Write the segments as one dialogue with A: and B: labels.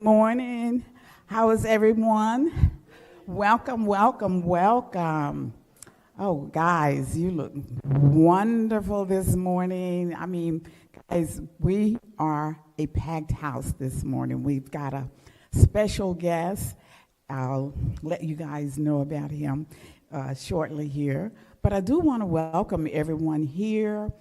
A: Morning. How is everyone? Welcome, welcome, welcome. Oh, guys, you look wonderful this morning. I mean, guys, we are a packed house this morning. We've got a special guest. I'll let you guys know about him shortly here. But I do want to welcome everyone here.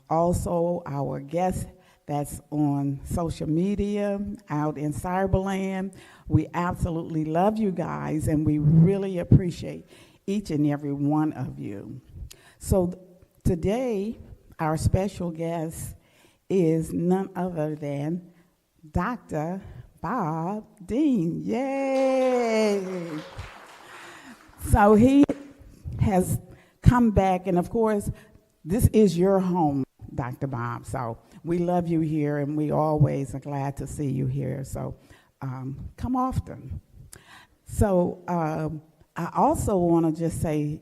A: Also, our guests that's on social media, out in cyberland. We absolutely love you guys, and we really appreciate each and every one of you. So today, our special guest is none other than Dr. Bob Deen. Yay! So he has come back, and of course, this is your home, Dr. Bob. So we love you here, and we always are glad to see you here. So come often. So I also want to just say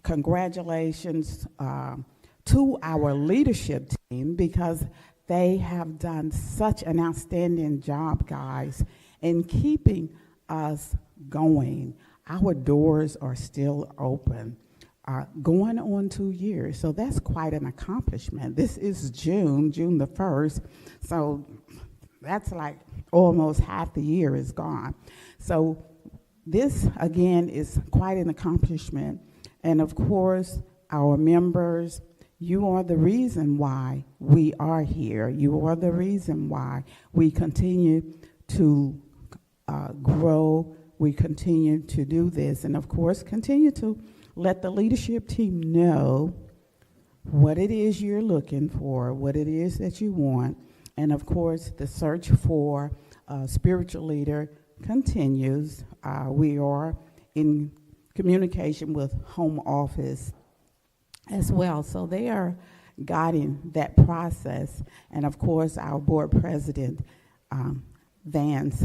A: congratulations to our leadership team, because they have done such an outstanding job, guys, in keeping us going. Our doors are still open. Going on 2 years, so that's quite an accomplishment. This is June the 1st, so that's like almost half the year is gone. So this, again, is quite an accomplishment. And of course, our members, you are the reason why we are here. You are the reason why we continue to grow. We continue to do this, and of course, continue to let the leadership team know what it is you're looking for, what it is that you want. And of course, the search for a spiritual leader continues. We are in communication with home office as well. So they are guiding that process. And of course, our board president, Vance,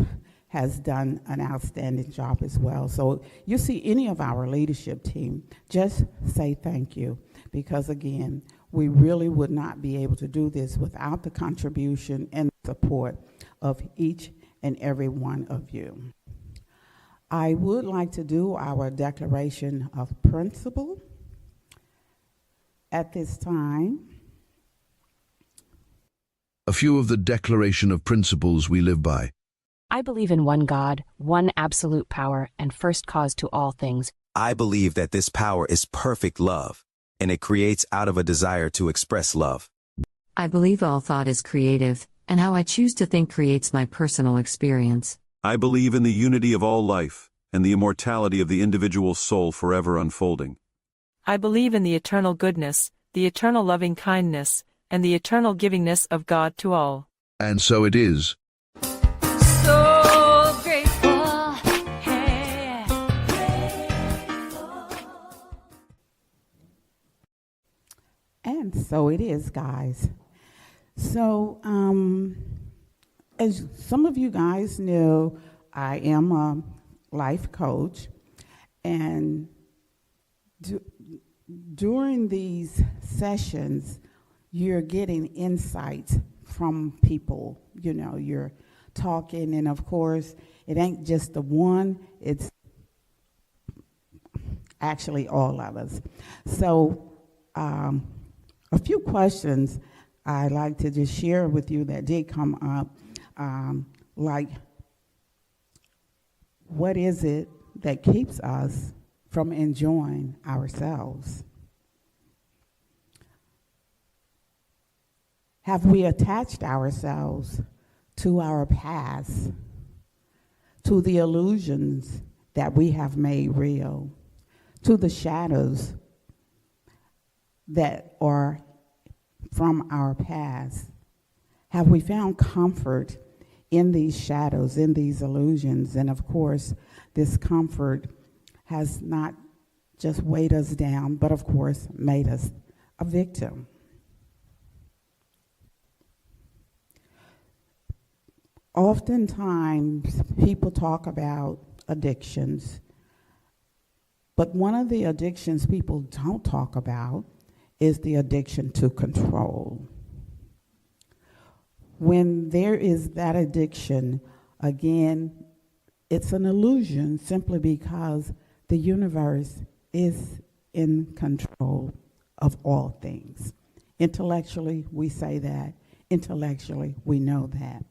A: has done an outstanding job as well. So you see any of our leadership team, just say thank you, because again, we really would not be able to do this without the contribution and support of each and every one of you. I would like to do our declaration of principle at this time.
B: A few of the declaration of principles we live by.
C: I believe in one God, one absolute power, and first cause to all things.
D: I believe that this power is perfect love, and it creates out of a desire to express love.
E: I believe all thought is creative, and how I choose to think creates my personal experience.
F: I believe in the unity of all life, and the immortality of the individual soul forever unfolding.
G: I believe in the eternal goodness, the eternal loving kindness, and the eternal givingness of God to all.
B: And so it is.
H: So grateful, hey.
A: And so it is, guys. So as some of you guys know, I am a life coach, and during these sessions, you're getting insights from people. You know, you're talking, and of course, it ain't just the one, it's actually all of us. So a few questions I'd like to just share with you that did come up, like, what is it that keeps us from enjoying ourselves? Have we attached ourselves to our past, to the illusions that we have made real, to the shadows that are from our past? Have we found comfort in these shadows, in these illusions? And of course, this comfort has not just weighed us down, but of course, made us a victim. Oftentimes, people talk about addictions, but one of the addictions people don't talk about is the addiction to control. When there is that addiction, Again, it's an illusion simply because the universe is in control of all things. Intellectually, we say that. Intellectually, we know that.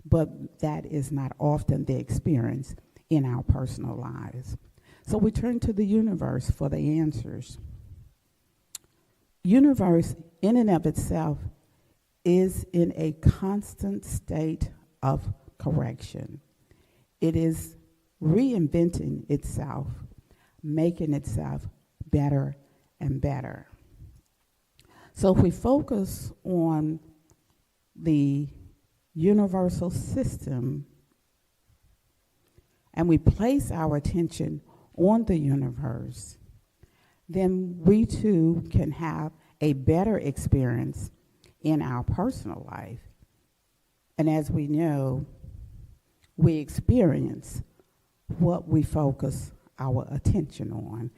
A: But that is not often the experience in our personal lives. So we turn to the universe for the answers. Universe, in and of itself, is in a constant state of correction. It is reinventing itself, making itself better and better. So if we focus on the universal system and we place our attention on the universe, then we too can have a better experience in our personal life. And as we know, we experience what we focus our attention on.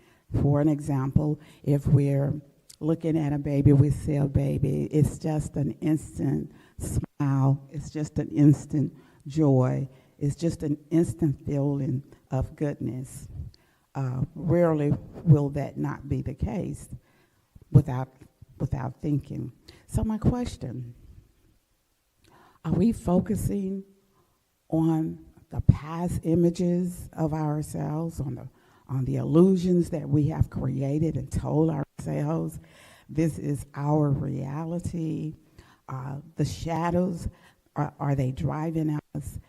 A: For an example, if we're looking at a baby, we see a baby, it's just an instant smile, it's just an instant joy, it's just an instant feeling of goodness. Rarely will that not be the case without thinking. So my question, are we focusing on the past images of ourselves, on the illusions that we have created and told ourselves this is our reality? The shadows, are they driving us?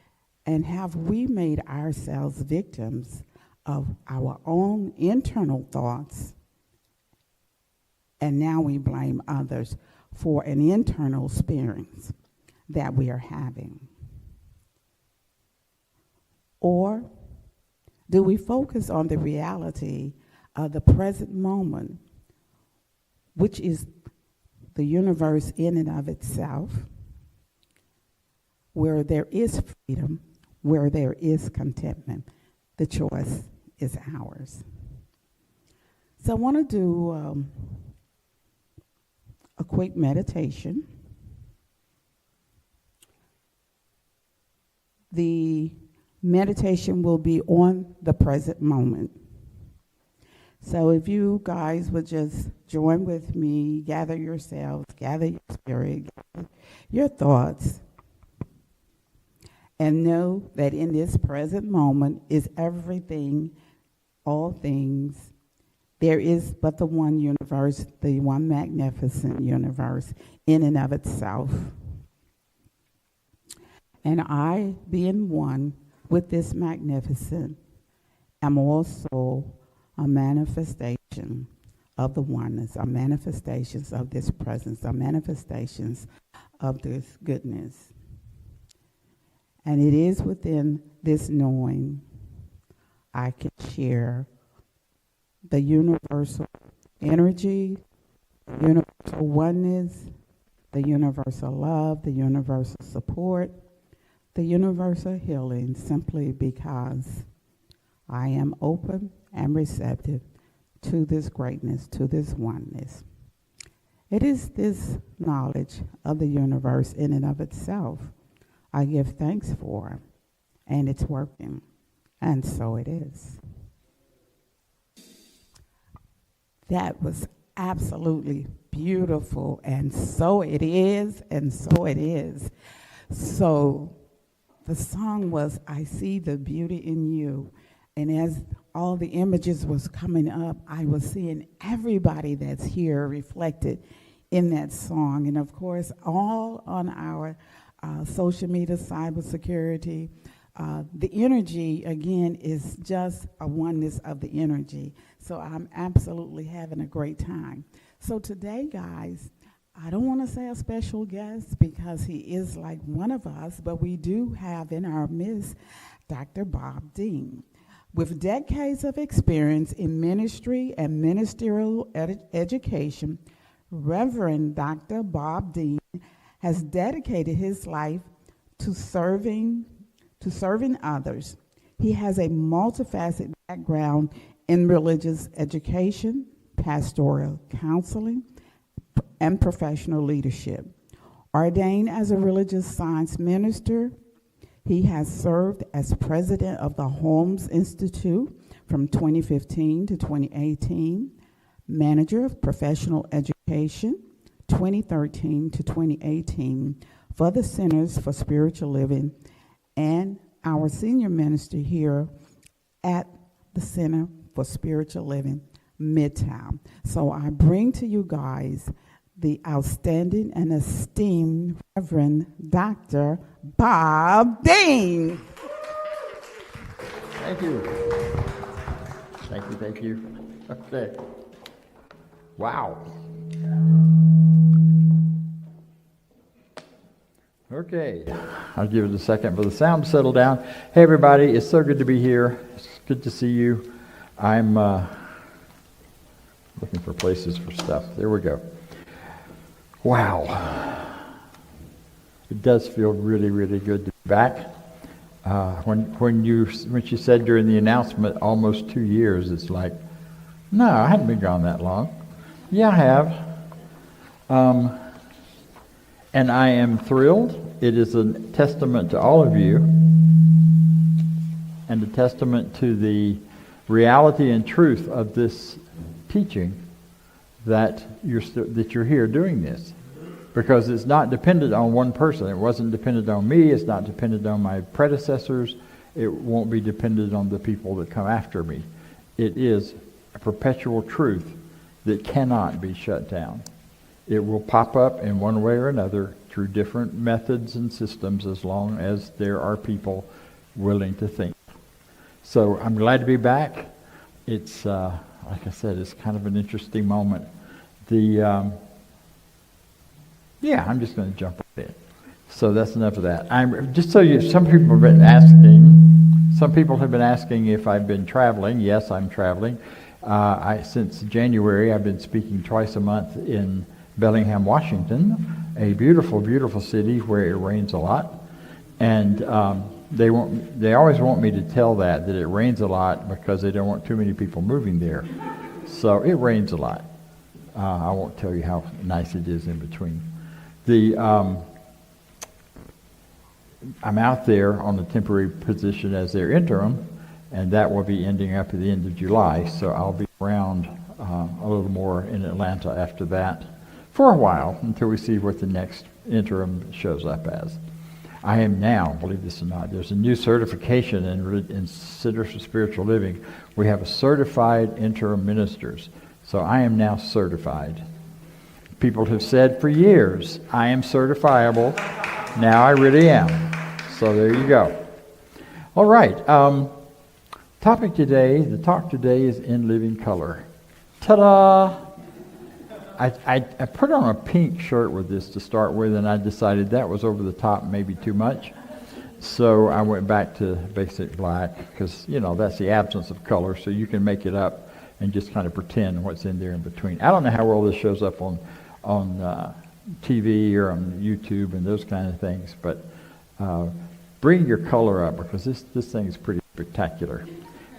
A: And have we made ourselves victims of our own internal thoughts? And now we blame others for an internal experience that we are having. Or do we focus on the reality of the present moment, which is the universe in and of itself, where there is freedom, where there is contentment? The choice is ours. So I want to do a quick meditation. The meditation will be on the present moment. So if you guys would just join with me, gather yourselves, gather your spirit, gather your thoughts, and know that in this present moment is everything, all things. There is but the one universe, the one magnificent universe in and of itself. And I, being one with this magnificent, am also a manifestation of the oneness, a manifestations of this presence, a manifestations of this goodness. And it is within this knowing I can share the universal energy, universal oneness, the universal love, the universal support, the universal healing, simply because I am open and receptive to this greatness, to this oneness. It is this knowledge of the universe in and of itself I give thanks for, and it's working, and so it is. That was absolutely beautiful, and so it is, and so it is. So the song was, I See the Beauty in You. And as all the images was coming up, I was seeing everybody that's here reflected in that song. And of course, all on our social media, cybersecurity. The energy, again, is just a oneness of the energy. So I'm absolutely having a great time. So today, guys, I don't want to say a special guest because he is like one of us, but we do have in our midst Dr. Bob Deen. With decades of experience in ministry and ministerial education, Reverend Dr. Bob Deen has dedicated his life to serving others. He has a multifaceted background in religious education, pastoral counseling, and professional leadership. Ordained as a religious science minister, He has served as president of the Holmes Institute from 2015 to 2018, manager of professional education 2013 to 2018 for the Centers for Spiritual Living, and our senior minister here at the Center for Spiritual Living, Midtown. So I bring to you guys the outstanding and esteemed Reverend Dr. Bob Deen.
I: Thank you. Thank you, thank you. Okay. Wow. Okay, I'll give it a second for the sound to settle down. Hey everybody, it's so good to be here. It's good to see you. I'm looking for places for stuff. There we go. Wow. It does feel really, really good to be back. When she said during the announcement almost 2 years, it's like, no, I hadn't been gone that long. Yeah, I have. And I am thrilled. It is a testament to all of you and a testament to the reality and truth of this teaching that you're here doing this. Because it's not dependent on one person. It wasn't dependent on me. It's not dependent on my predecessors. It won't be dependent on the people that come after me. It is a perpetual truth that cannot be shut down. It will pop up in one way or another through different methods and systems as long as there are people willing to think. So I'm glad to be back. It's, like I said, it's kind of an interesting moment. I'm just going to jump right in. So that's enough of that. Some people have been asking if I've been traveling. Yes, I'm traveling. Since January, I've been speaking twice a month in Bellingham, Washington, a beautiful, beautiful city where it rains a lot. And they always want me to tell that it rains a lot because they don't want too many people moving there. So it rains a lot. I won't tell you how nice it is in between. I'm out there on a temporary position as their interim, and that will be ending up at the end of July. So I'll be around a little more in Atlanta after that for a while until we see what the next interim shows up as. I am now, believe this or not, there's a new certification in Centers for Spiritual Living. We have a certified interim ministers. So I am now certified. People have said for years, I am certifiable. Now I really am. So there you go. All right. The talk today is in living color. Ta-da! I put on a pink shirt with this to start with, and I decided that was over the top, maybe too much. So I went back to basic black because, that's the absence of color, so you can make it up and just kind of pretend what's in there in between. I don't know how well this shows up on TV or on YouTube and those kind of things, but bring your color up because this thing is pretty spectacular.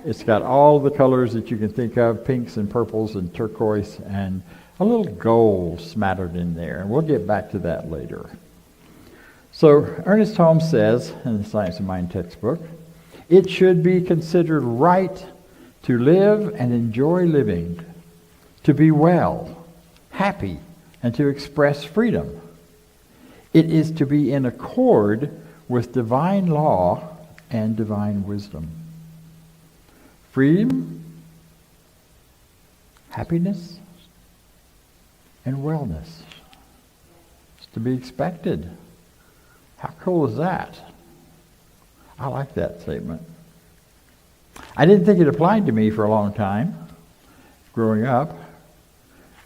I: It's got all the colors that you can think of, pinks and purples and turquoise, and a little gold smattered in there, and we'll get back to that later. So Ernest Holmes says in the Science of Mind textbook, it should be considered right to live and enjoy living, to be well, happy, and to express freedom. It is to be in accord with divine law and divine wisdom. Freedom, happiness, and wellness. It's to be expected. How cool is that? I like that statement. I didn't think it applied to me for a long time, growing up.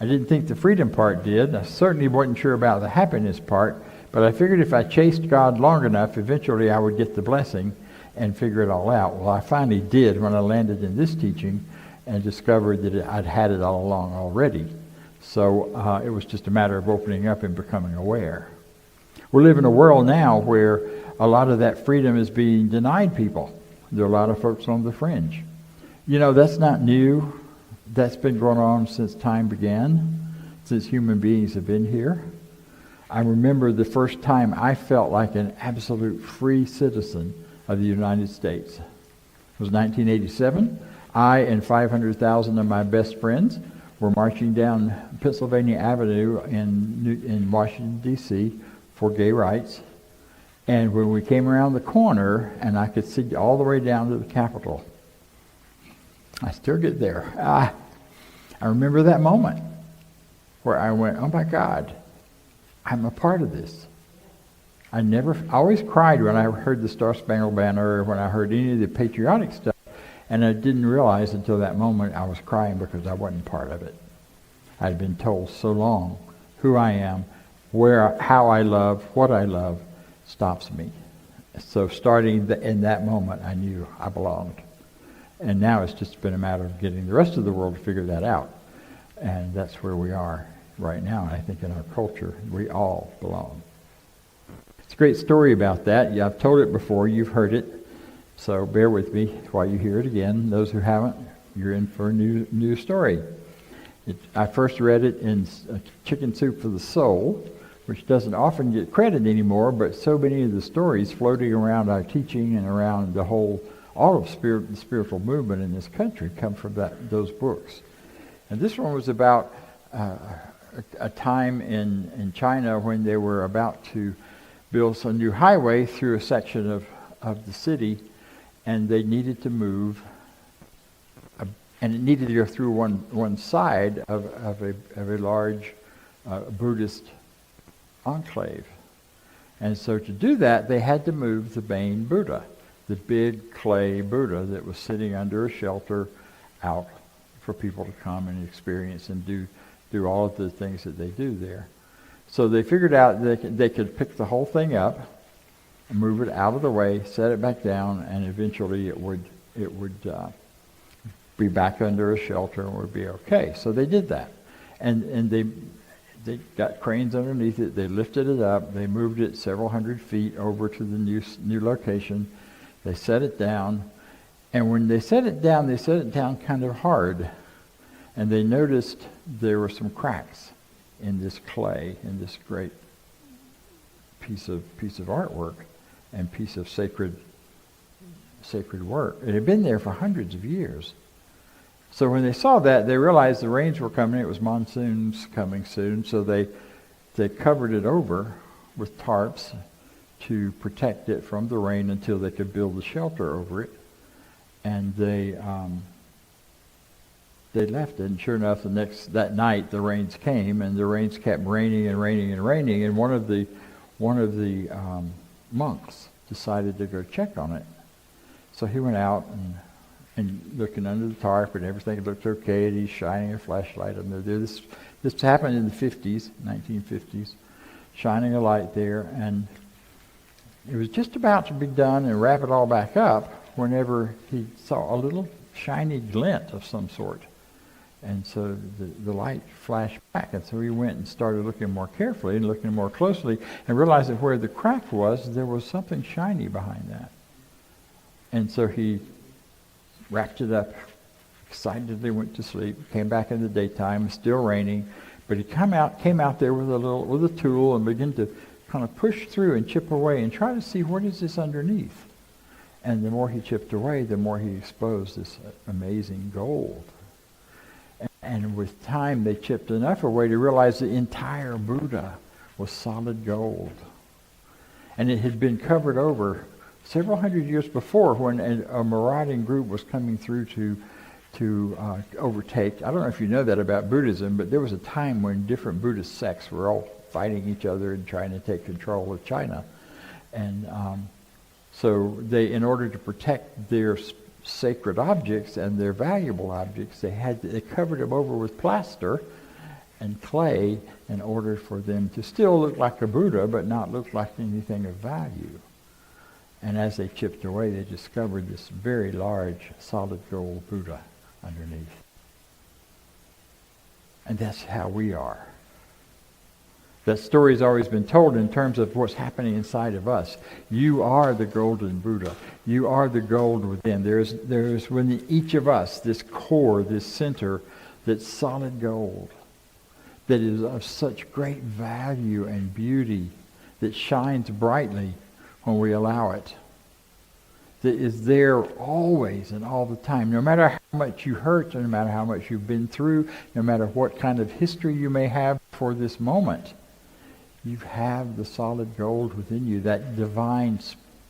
I: I didn't think the freedom part did. I certainly wasn't sure about the happiness part, but I figured if I chased God long enough, eventually I would get the blessing and figure it all out. Well, I finally did when I landed in this teaching and discovered that I'd had it all along already. So it was just a matter of opening up and becoming aware. We live in a world now where a lot of that freedom is being denied people. There are a lot of folks on the fringe. That's not new. That's been going on since time began, since human beings have been here. I remember the first time I felt like an absolute free citizen of the United States. It was 1987. I and 500,000 of my best friends were marching down Pennsylvania Avenue in Washington, D.C. for gay rights. And when we came around the corner, and I could see all the way down to the Capitol, I still get there. I remember that moment where I went, oh my God, I'm a part of this. I always cried when I heard the Star Spangled Banner or when I heard any of the patriotic stuff, and I didn't realize until that moment I was crying because I wasn't part of it. I'd been told so long who I am, how I love, what I love stops me. So starting in that moment, I knew I belonged. And now it's just been a matter of getting the rest of the world to figure that out. And that's where we are right now. And I think in our culture, we all belong. It's a great story about that. Yeah, I've told it before. You've heard it. So bear with me while you hear it again. Those who haven't, you're in for a new story. I first read it in Chicken Soup for the Soul, which doesn't often get credit anymore, but so many of the stories floating around our teaching and around all of the spiritual movement in this country come from those books. And this one was about a time in China when they were about to build a new highway through a section of the city, and they needed to move, and it needed to go through one side of a large Buddhist enclave. And so to do that, they had to move the main Buddha, the big clay Buddha that was sitting under a shelter out for people to come and experience and do all of the things that they do there. So they figured out they could pick the whole thing up and move it out of the way, set it back down, and eventually it would be back under a shelter and would be okay. So they did that. And they got cranes underneath it, they lifted it up, they moved it several hundred feet over to the new location, they set it down, and when they set it down kind of hard, and they noticed there were some cracks in this clay, in this great piece of artwork and piece of sacred work. It had been there for hundreds of years. So when they saw that, they realized the rains were coming. It was monsoons coming soon, so they covered it over with tarps to protect it from the rain until they could build a shelter over it. And they left it, and sure enough, that night the rains came, and the rains kept raining and raining and raining. And one of the monks decided to go check on it. So he went out and looking under the tarp, and everything looked okay, and he's shining a flashlight under there. This happened in the 50s, 1950s, shining a light there, and it was just about to be done and wrap it all back up whenever he saw a little shiny glint of some sort. And so the light flashed back, and so he went and started looking more carefully and looking more closely and realized that where the crack was, there was something shiny behind that. And so he wrapped it up, excitedly went to sleep, came back in the daytime, still raining, but he came out there with a tool and began to kind of push through and chip away and try to see what is this underneath. And the more he chipped away, the more he exposed this amazing gold. And with time, they chipped enough away to realize the entire Buddha was solid gold. And it had been covered over several hundred years before when a marauding group was coming through to overtake. I don't know if you know that about Buddhism, but there was a time when different Buddhist sects were all fighting each other and trying to take control of China. And so they, in order to protect their sacred objects and their valuable objects, they covered them over with plaster and clay in order for them to still look like a Buddha but not look like anything of value. And as they chipped away, they discovered this very large solid gold Buddha underneath. And that's how we are. That story's always been told in terms of what's happening inside of us. You are the golden Buddha. You are the gold within. There's within each of us this core, this center, that's solid gold. that is of such great value and beauty, that shines brightly when we allow it, that is there always and all the time. No matter how much you hurt, no matter how much you've been through, no matter what kind of history you may have for this moment, you have the solid gold within you, that divine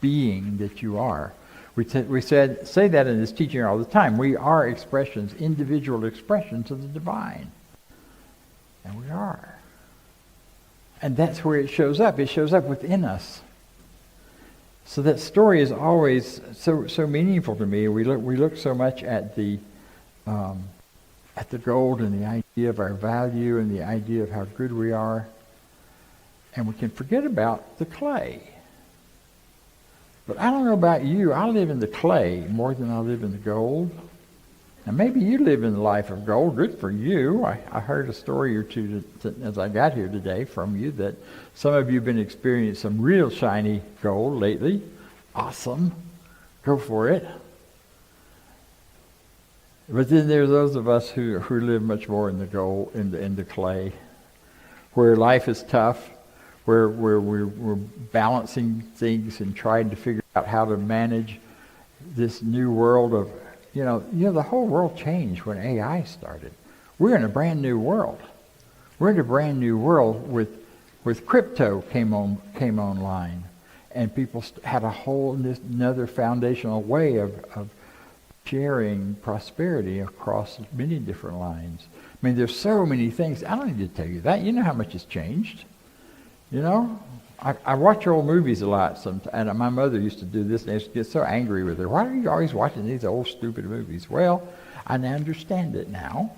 I: being that you are. We say that in this teaching all the time. We are expressions, individual expressions of the divine. And we are. And that's where it shows up. It shows up within us. So that story is always so meaningful to me. We look so much at the gold and the idea of our value and the idea of how good we are, and we can forget about the clay. But I don't know about you. I live in the clay more than I live in the gold. Now maybe you live in the life of gold. Good for you. I heard a story or two as I got here today from you that some of you have been experiencing some real shiny gold lately. Awesome. Go for it. But then there's those of us who live much more in the gold, in the clay, where life is tough, where we're balancing things and trying to figure out how to manage this new world of, you know, the whole world changed when AI started. We're in a brand new world. We're in a brand new world with crypto came online, and people had a whole another foundational way of sharing prosperity across many different lines. I mean, there's so many things. I don't need to tell you that. You know how much has changed. You know, I watch old movies a lot, and my mother used to do this, and I used to get so angry with her. Why are you always watching these old stupid movies? Well, I understand it now,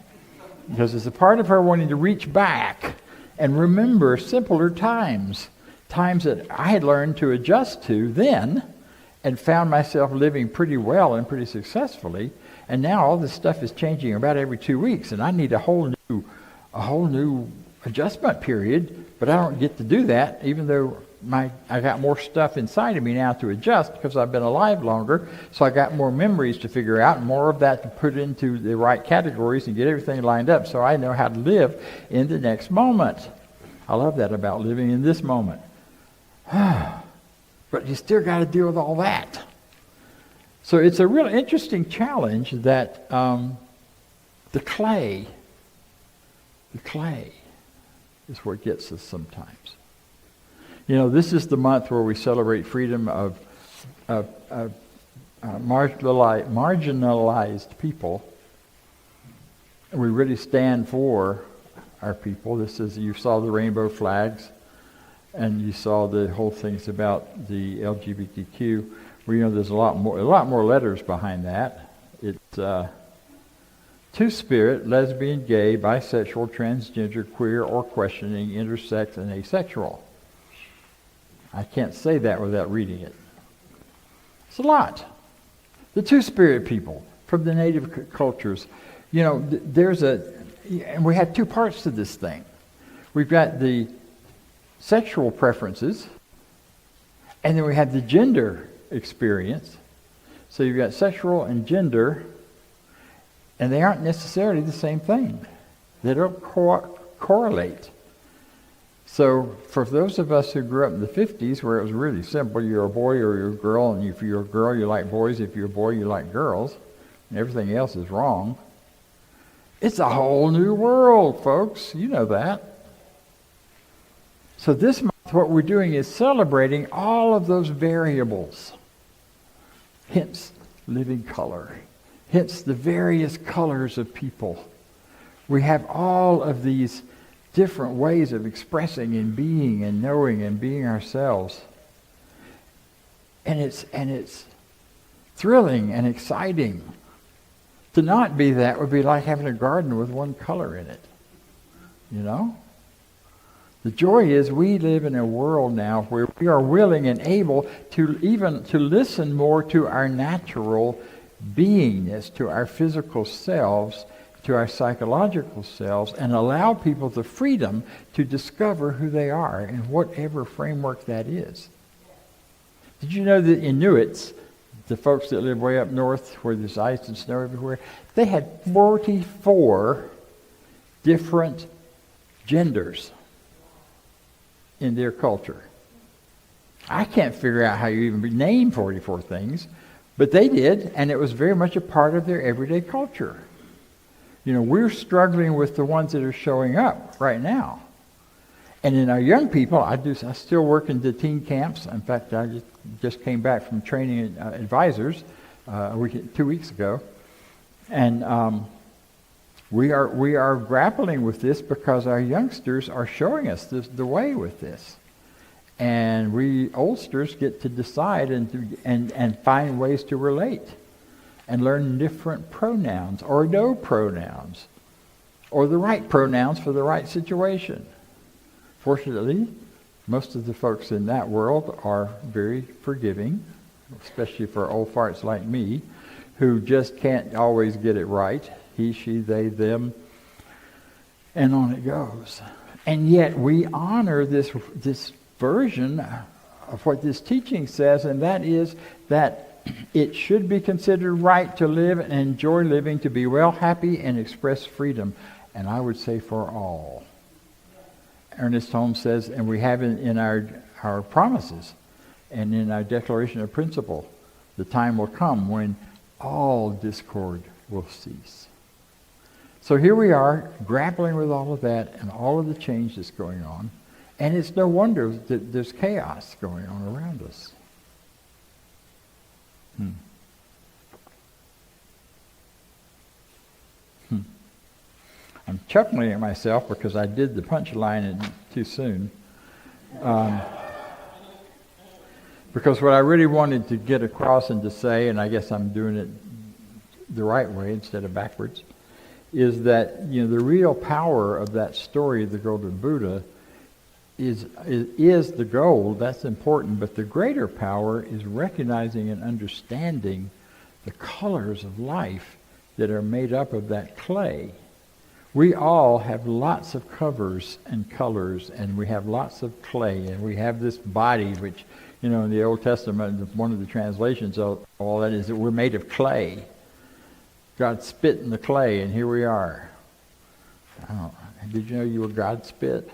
I: because it's a part of her wanting to reach back and remember simpler times that I had learned to adjust to then, and found myself living pretty well and pretty successfully. And now all this stuff is changing about every 2 weeks, and I need a whole new adjustment period. But I don't get to do that, even though I got more stuff inside of me now to adjust because I've been alive longer. So I got more memories to figure out, and more of that to put into the right categories and get everything lined up so I know how to live in the next moment. I love that about living in this moment. But you still got to deal with all that. So it's a real interesting challenge that the clay is what gets us sometimes. You know, this is the month where we celebrate freedom of marginalized people. And we really stand for our people. This is, you saw the rainbow flags, and you saw the whole things about the LGBTQ. Well, you know, there's a lot more letters behind that. It's two-spirit, lesbian, gay, bisexual, transgender, queer, or questioning, intersex, and asexual. I can't say that without reading it. It's a lot. The two-spirit people from the native cultures. You know, and we have two parts to this thing. We've got the sexual preferences, and then we have the gender experience. So you've got sexual and gender, and they aren't necessarily the same thing. They don't correlate. So for those of us who grew up in the 50s, where it was really simple, you're a boy or you're a girl, and if you're a girl, you like boys, if you're a boy, you like girls, and everything else is wrong. It's a whole new world, folks. You know that. So this month, what we're doing is celebrating all of those variables. Hence, living color. Hence, the various colors of people. We have all of these different ways of expressing and being and knowing and being ourselves. And it's thrilling and exciting. To not be that would be like having a garden with one color in it. You know? The joy is we live in a world now where we are willing and able to listen more to our natural beingness, to our physical selves, to our psychological selves, and allow people the freedom to discover who they are in whatever framework that is. Did you know that Inuits, the folks that live way up north where there's ice and snow everywhere, they had 44 different genders in their culture. I can't figure out how you even name 44 things, but they did, and it was very much a part of their everyday culture. You know, we're struggling with the ones that are showing up right now. And in our young people, I still work in the teen camps. In fact, I just came back from training advisors 2 weeks ago. And we are grappling with this because our youngsters are showing us the way with this. And we oldsters get to decide and find ways to relate and learn different pronouns or no pronouns or the right pronouns for the right situation. Fortunately, most of the folks in that world are very forgiving, especially for old farts like me, who just can't always get it right. He, she, they, them, and on it goes. And yet we honor this version of what this teaching says, and that is that it should be considered right to live and enjoy living, to be well, happy, and express freedom. And I would say for all. Ernest Holmes says, and we have in our promises and in our declaration of principle, the time will come when all discord will cease. So here we are, grappling with all of that and all of the change that's going on. And it's no wonder that there's chaos going on around us. I'm chuckling at myself because I did the punchline too soon. Because what I really wanted to get across and to say, and I guess I'm doing it the right way instead of backwards, is that, you know, the real power of that story of the Golden Buddha is the goal. That's important, but the greater power is recognizing and understanding the colors of life that are made up of that clay. We all have lots of covers and colors, and we have lots of clay, and we have this body, which, you know, in the Old Testament, one of the translations of all that is that we're made of clay. God spit in the clay, and here we are. Did you know you were God spit?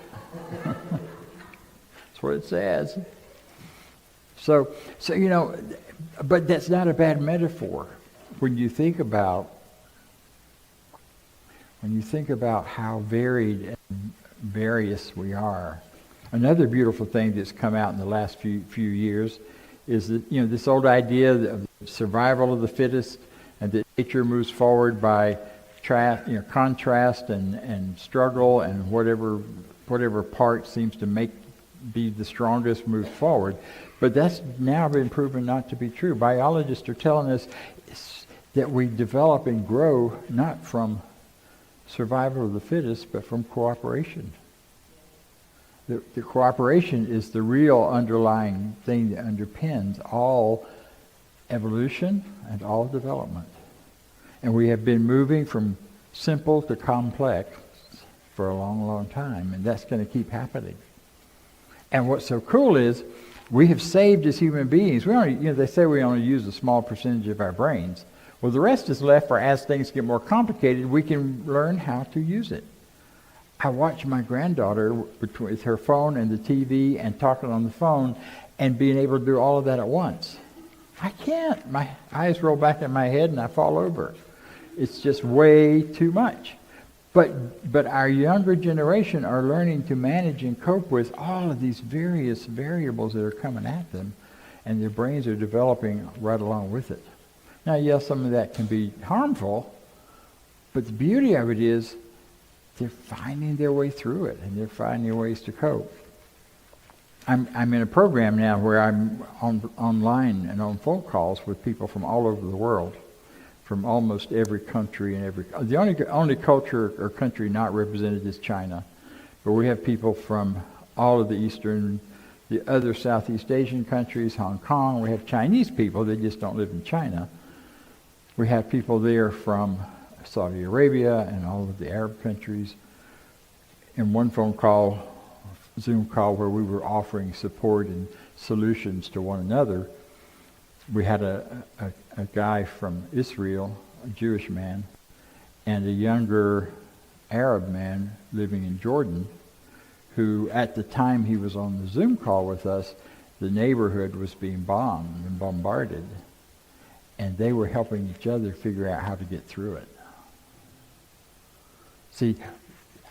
I: That's what it says. So you know, but that's not a bad metaphor when you think about how varied and various we are. Another beautiful thing that's come out in the last few years is that, you know, this old idea of survival of the fittest, and that nature moves forward by contrast and struggle, and whatever part seems to be the strongest moves forward. But that's now been proven not to be true. Biologists are telling us that we develop and grow not from survival of the fittest, but from cooperation. The cooperation is the real underlying thing that underpins all evolution and all development. And we have been moving from simple to complex for a long, long time, and that's going to keep happening. And what's so cool is we have saved as human beings. We only, they say we only use a small percentage of our brains. Well, the rest is left for as things get more complicated, we can learn how to use it. I watch my granddaughter with her phone and the TV and talking on the phone and being able to do all of that at once. I can't. My eyes roll back in my head and I fall over. It's just way too much. But our younger generation are learning to manage and cope with all of these various variables that are coming at them, and their brains are developing right along with it. Now, yes, some of that can be harmful, but the beauty of it is they're finding their way through it, and they're finding ways to cope. I'm in a program now where I'm online and on phone calls with people from all over the world, from almost every country and the only culture or country not represented is China, but we have people from all of the other Southeast Asian countries, Hong Kong. We have Chinese people, they just don't live in China. We have people there from Saudi Arabia and all of the Arab countries. In one Zoom call where we were offering support and solutions to one another, we had a guy from Israel, a Jewish man, and a younger Arab man living in Jordan, who at the time he was on the Zoom call with us, the neighborhood was being bombed and bombarded, and they were helping each other figure out how to get through it. See,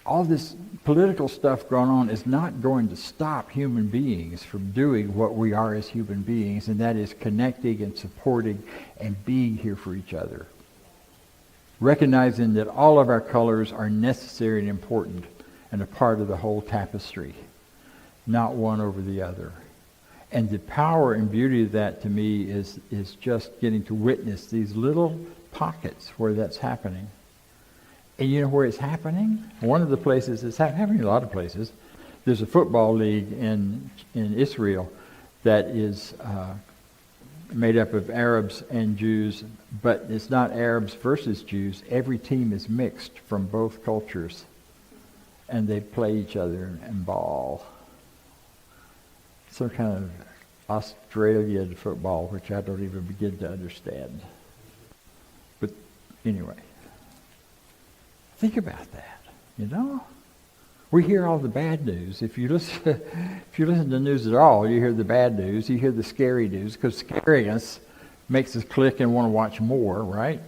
I: all this political stuff going on is not going to stop human beings from doing what we are as human beings, and that is connecting and supporting and being here for each other. Recognizing that all of our colors are necessary and important and a part of the whole tapestry, not one over the other. And the power and beauty of that to me is just getting to witness these little pockets where that's happening. And you know where it's happening? One of the places it's happening, a lot of places. There's a football league in Israel that is made up of Arabs and Jews, but it's not Arabs versus Jews. Every team is mixed from both cultures, and they play each other and ball. Some kind of Australian football, which I don't even begin to understand. But anyway, think about that, you know? We hear all the bad news. If you listen to the news at all, you hear the bad news, you hear the scary news, because scaring us makes us click and want to watch more, right?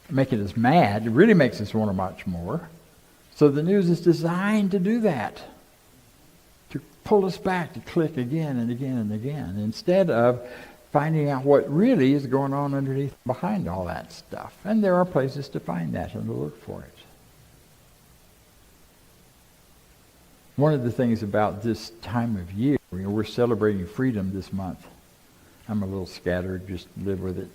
I: Making us mad, it really makes us want to watch more. So the news is designed to do that, to pull us back, to click again and again and again, instead of finding out what really is going on underneath, behind all that stuff. And there are places to find that and to look for it. One of the things about this time of year, we're celebrating freedom this month. I'm a little scattered, just live with it.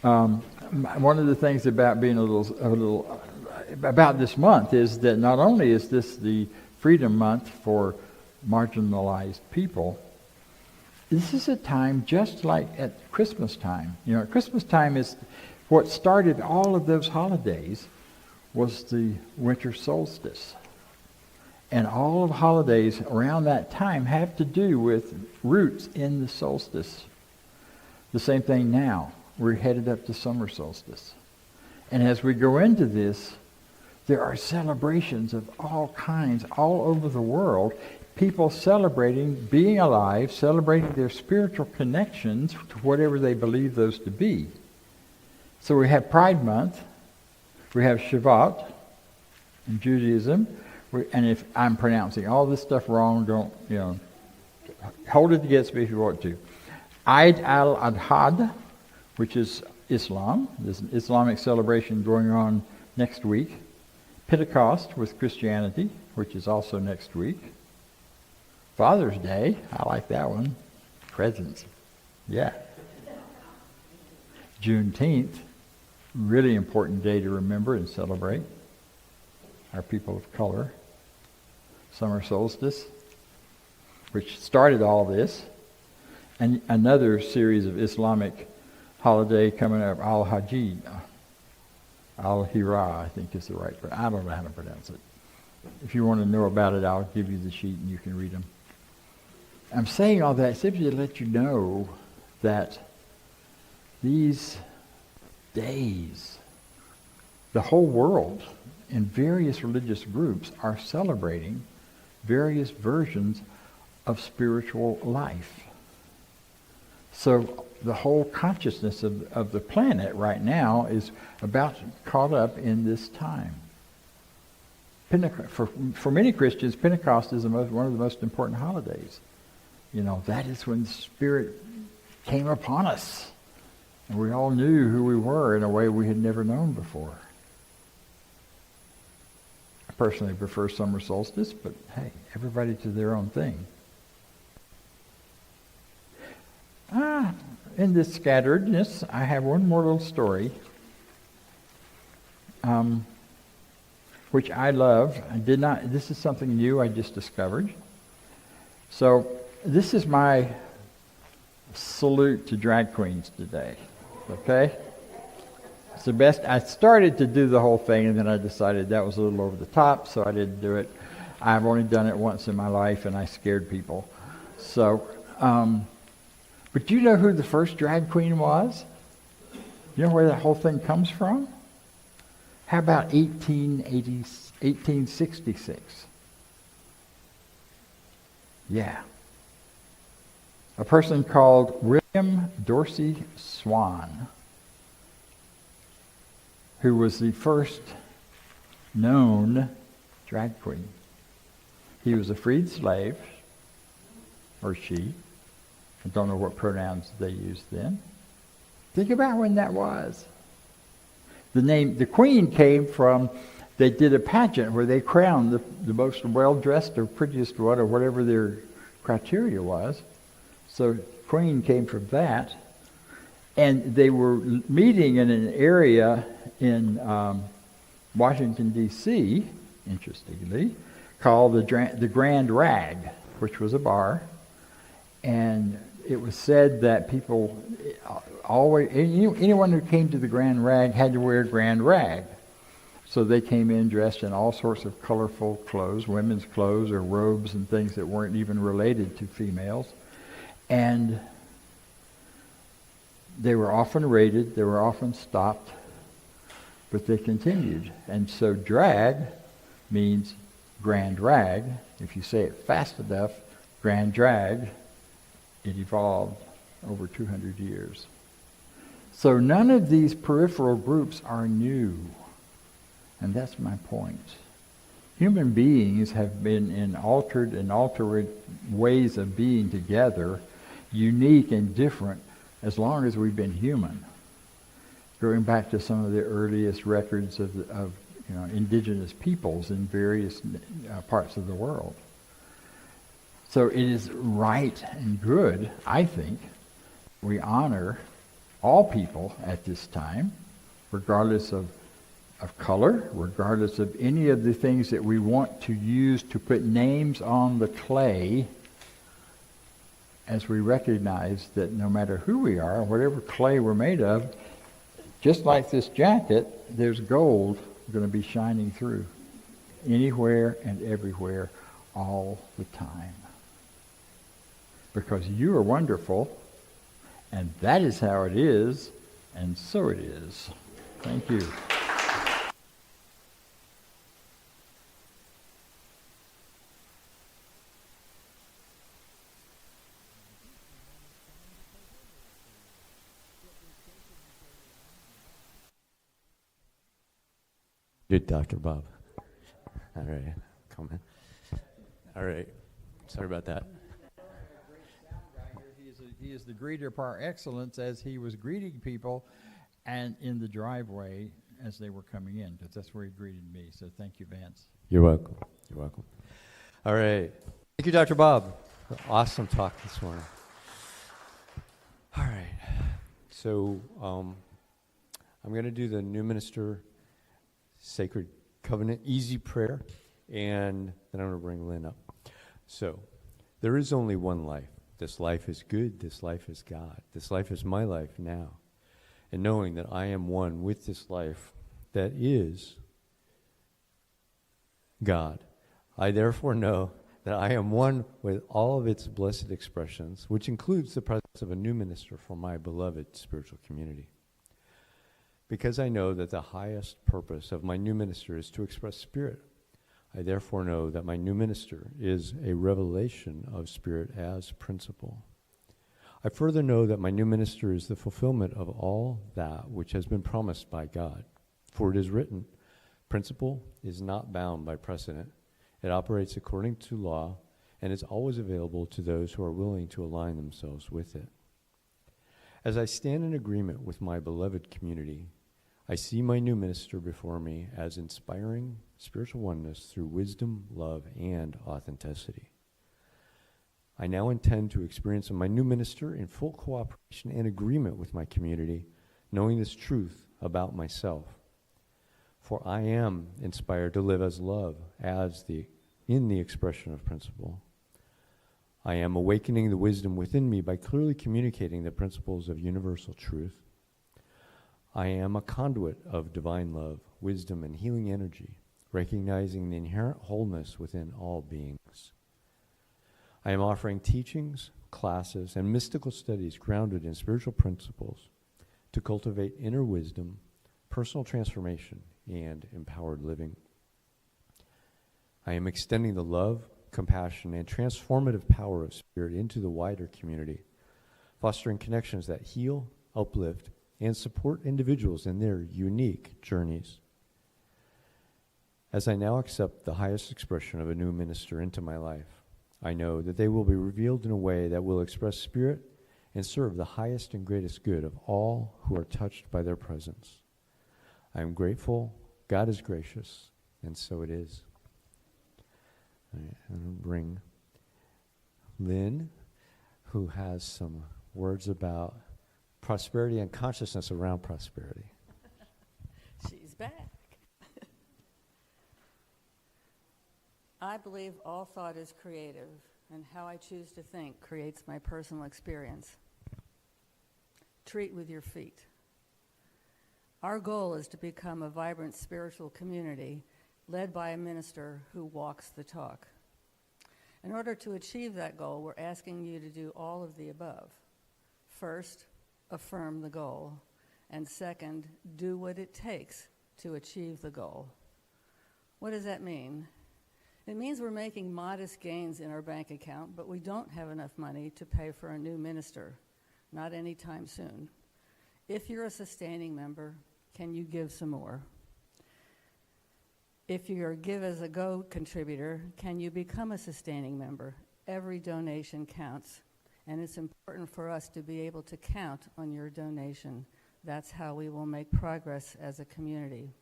I: One of the things about being a little about this month is that not only is this the Freedom Month for marginalized people, this is a time just like at Christmas time. You know, at Christmas time is what started all of those holidays was the winter solstice. And all of the holidays around that time have to do with roots in the solstice. The same thing now. We're headed up to summer solstice. And as we go into this, there are celebrations of all kinds all over the world. People celebrating being alive, celebrating their spiritual connections to whatever they believe those to be. So we have Pride Month. We have Shavuot in Judaism. And if I'm pronouncing all this stuff wrong, don't, hold it against me if you want to. Eid al-Adha, which is Islam. There's an Islamic celebration going on next week. Pentecost with Christianity, which is also next week. Father's Day, I like that one. Presents, yeah. Juneteenth, really important day to remember and celebrate. Our people of color. Summer solstice, which started all this, and another series of Islamic holiday coming up, Al-Hajj, Al-Hira, I think is the right, but I don't know how to pronounce it. If you want to know about it, I'll give you the sheet and you can read them. I'm saying all that simply to let you know that these days, the whole world and various religious groups are celebrating various versions of spiritual life. So the whole consciousness of the planet right now is about caught up in this time. For many Christians, Pentecost is one of the most important holidays. You know, that is when the Spirit came upon us. And we all knew who we were in a way we had never known before. I personally prefer summer solstice, but hey, everybody to their own thing. In this scatteredness, I have one more little story, which I love. This is something new I just discovered. So this is my salute to drag queens today, okay? It's the best. I started to do the whole thing, and then I decided that was a little over the top, so I didn't do it. I've only done it once in my life, and I scared people. So, but do you know who the first drag queen was? You know where that whole thing comes from? How about 1866? Yeah. A person called William Dorsey Swan, who was the first known drag queen. He was a freed slave, or she. I don't know what pronouns they used then. Think about when that was. The queen came from, they did a pageant where they crowned the most well-dressed or prettiest one, or whatever their criteria was. So queen came from that. And they were meeting in an area in Washington, D.C., interestingly, called the Grand Rag, which was a bar. And it was said that people always, anyone who came to the Grand Rag had to wear Grand Rag. So they came in dressed in all sorts of colorful clothes, women's clothes or robes and things that weren't even related to females. And they were often raided, they were often stopped, but they continued. And so drag means grand rag. If you say it fast enough, grand drag, it evolved over 200 years. So none of these peripheral groups are new. And that's my point. Human beings have been in altered and altered ways of being together, unique and different, as long as we've been human. Going back to some of the earliest records of indigenous peoples in various parts of the world. So it is right and good, I think, we honor all people at this time, regardless of color, regardless of any of the things that we want to use to put names on the clay, as we recognize that no matter who we are, whatever clay we're made of, just like this jacket, there's gold going to be shining through anywhere and everywhere all the time. Because you are wonderful, and that is how it is, and so it is. Thank you.
J: Good, Dr. Bob. All right, comment. All right, sorry about that.
I: He is the greeter par excellence, as he was greeting people and in the driveway as they were coming in, because that's where he greeted me. So thank you, Vance.
J: You're welcome. You're welcome. All right. Thank you, Dr. Bob. Awesome talk this morning. All right. So I'm going to do the new minister Sacred Covenant easy prayer, and then I'm going to bring Lynn up. So, there is only one life. This life is good. This life is God. This life is my life now. And knowing that I am one with this life that is God, I therefore know that I am one with all of its blessed expressions, which includes the presence of a new minister for my beloved spiritual community. Because I know that the highest purpose of my new minister is to express Spirit, I therefore know that my new minister is a revelation of Spirit as principle. I further know that my new minister is the fulfillment of all that which has been promised by God. For it is written, principle is not bound by precedent. It operates according to law and is always available to those who are willing to align themselves with it. As I stand in agreement with my beloved community, I see my new minister before me as inspiring spiritual oneness through wisdom, love, and authenticity. I now intend to experience my new minister in full cooperation and agreement with my community, knowing this truth about myself. For I am inspired to live as love, in the expression of principle. I am awakening the wisdom within me by clearly communicating the principles of universal truth. I am a conduit of divine love, wisdom, and healing energy, recognizing the inherent wholeness within all beings. I am offering teachings, classes, and mystical studies grounded in spiritual principles to cultivate inner wisdom, personal transformation, and empowered living. I am extending the love, compassion, and transformative power of Spirit into the wider community, fostering connections that heal, uplift, and support individuals in their unique journeys. As I now accept the highest expression of a new minister into my life, I know that they will be revealed in a way that will express Spirit and serve the highest and greatest good of all who are touched by their presence. I am grateful, God is gracious, and so it is. I'm going to bring Lynn, who has some words about prosperity and consciousness around prosperity.
K: She's back. I believe all thought is creative, and how I choose to think creates my personal experience. Treat with your feet. Our goal is to become a vibrant spiritual community led by a minister who walks the talk. In order to achieve that goal, we're asking you to do all of the above. First, affirm the goal, and second, do what it takes to achieve the goal. What does that mean? It means we're making modest gains in our bank account, but we don't have enough money to pay for a new minister, not anytime soon. If you're a sustaining member, can you give some more? If you're a Give as a Go contributor, can you become a sustaining member? Every donation counts, and it's important for us to be able to count on your donation. That's how we will make progress as a community.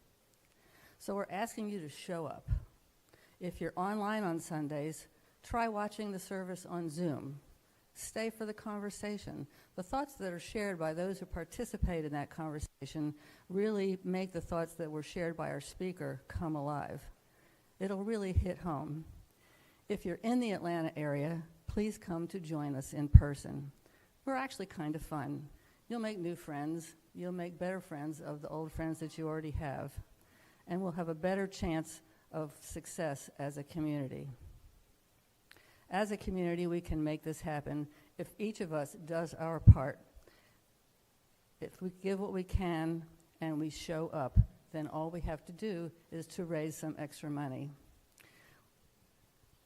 K: So we're asking you to show up. If you're online on Sundays, try watching the service on Zoom. Stay for the conversation. The thoughts that are shared by those who participate in that conversation really make the thoughts that were shared by our speaker come alive. It'll really hit home. If you're in the Atlanta area, please come to join us in person. We're actually kind of fun. You'll make new friends. You'll make better friends of the old friends that you already have. And we'll have a better chance of success as a community. As a community, we can make this happen if each of us does our part. If we give what we can and we show up, then all we have to do is to raise some extra money.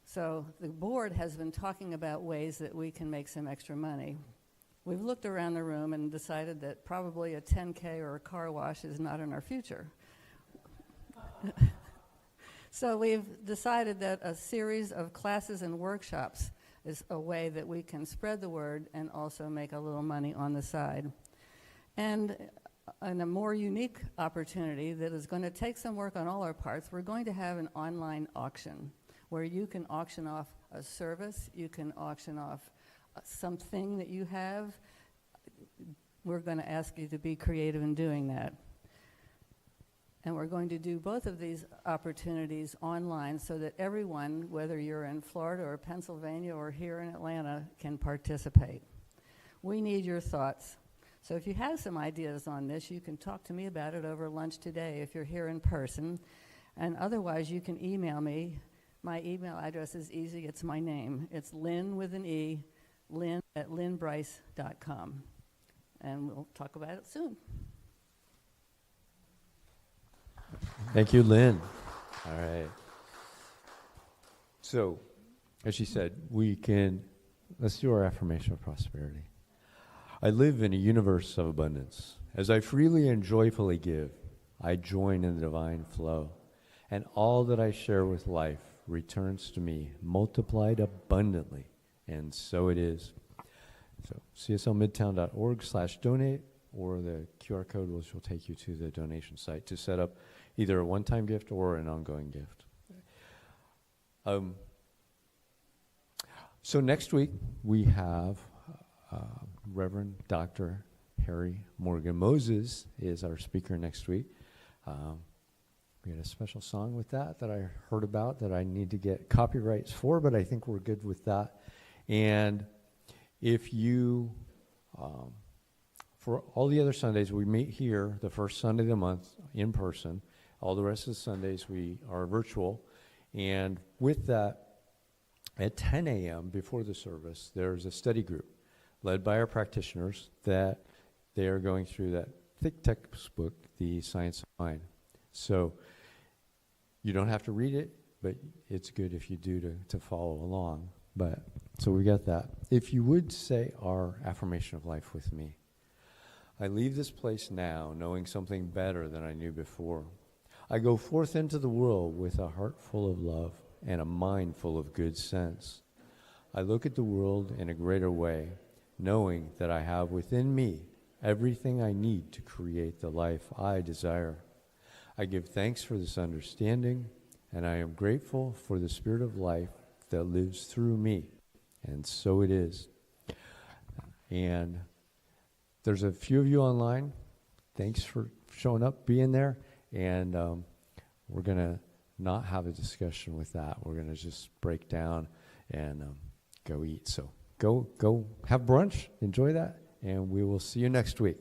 K: So the board has been talking about ways that we can make some extra money. We've looked around the room and decided that probably a 10K or a car wash is not in our future. So we've decided that a series of classes and workshops is a way that we can spread the word and also make a little money on the side. And in a more unique opportunity that is going to take some work on all our parts, we're going to have an online auction where you can auction off a service, you can auction off something that you have. We're going to ask you to be creative in doing that. And we're going to do both of these opportunities online so that everyone, whether you're in Florida or Pennsylvania or here in Atlanta, can participate. We need your thoughts. So if you have some ideas on this, you can talk to me about it over lunch today if you're here in person. And otherwise, you can email me. My email address is easy. It's my name. It's Lynn with an E, lynn@lynnbryce.com. And we'll talk about it soon.
J: Thank you, Lynn. All right. So, as she said, let's do our affirmation of prosperity. I live in a universe of abundance. As I freely and joyfully give, I join in the divine flow, and all that I share with life returns to me, multiplied abundantly, and so it is. So, cslmidtown.org/donate, or the QR code will take you to the donation site to set up either a one-time gift or an ongoing gift. So next week we have Reverend Dr. Harry Morgan Moses is our speaker next week. We had a special song with that I heard about that I need to get copyrights for, but I think we're good with that. And if you, for all the other Sundays, we meet here the first Sunday of the month in person. All the rest of the Sundays we are virtual. And with that, at 10 a.m. before the service, there's a study group led by our practitioners that they are going through that thick textbook, The Science of Mind. So you don't have to read it. but it's good if you do to follow along. But so we got that. If you would say our affirmation of life with me. I leave this place now knowing something better than I knew before. I go forth into the world with a heart full of love and a mind full of good sense. I look at the world in a greater way, knowing that I have within me everything I need to create the life I desire. I give thanks for this understanding, and I am grateful for the spirit of life that lives through me. And so it is. And there's a few of you online. Thanks for showing up, being there. And we're going to not have a discussion with that. We're going to just break down and go eat. So go have brunch, enjoy that, and we will see you next week.